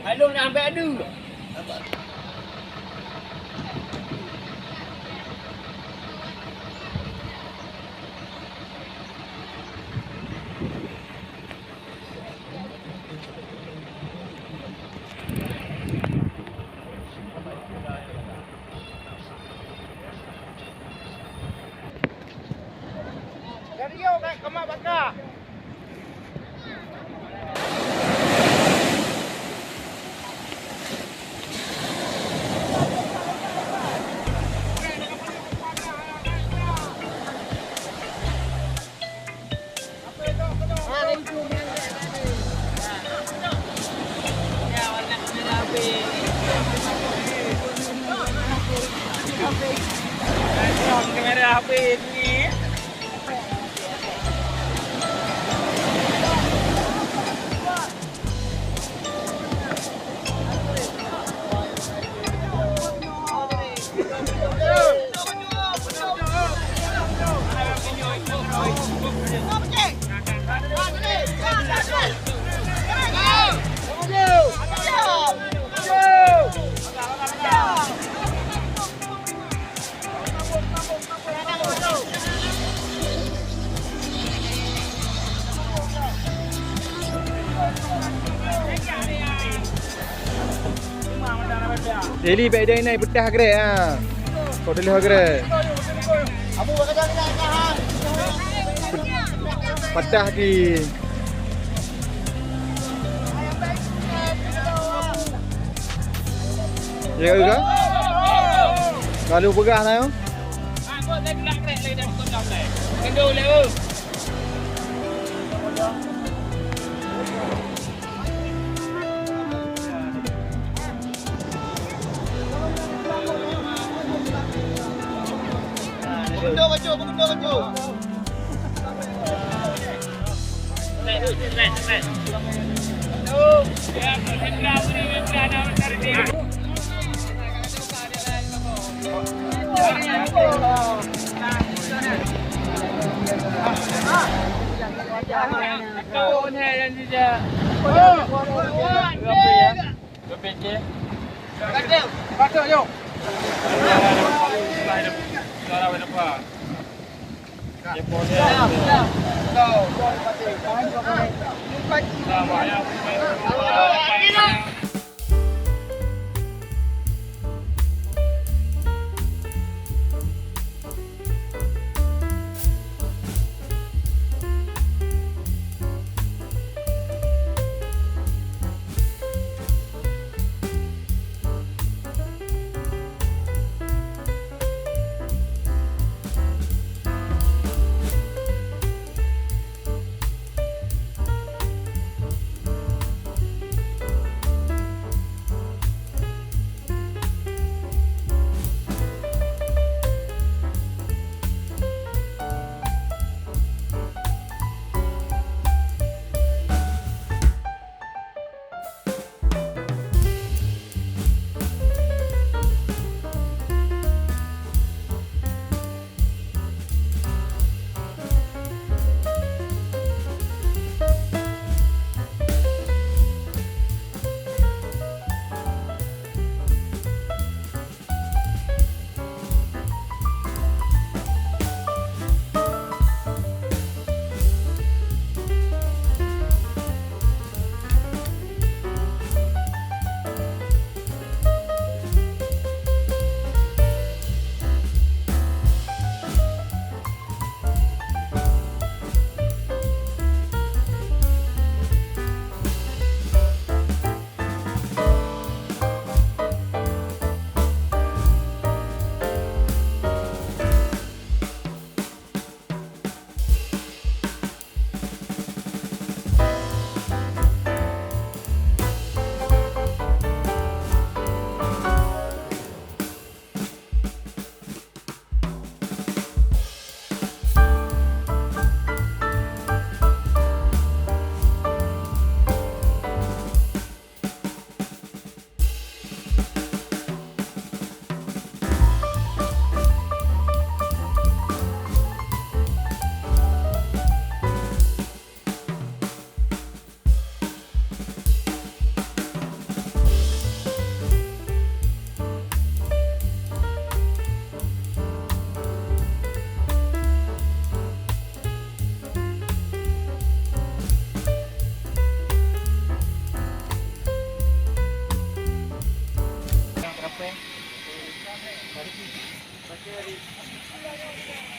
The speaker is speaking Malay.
Alung nak ambil adu. Dari yo kat kemak bakar. Kamera HP ni. Daily baik dia naik petah gerak ah. Kau dulu gerak. Abu bakal jalan nak hang. Petah di. Ya ke? Kalau pegah lah yo. Kau lagi nak krek lagi dah kau jam leh. Kendul leh. Benda baju. Let. Ya, kita beri kerana mencari dia. Kau ni yang dia. Berapa je? Kacau jom. Cara berapa? Dia boleh. Dah banyak. Pakai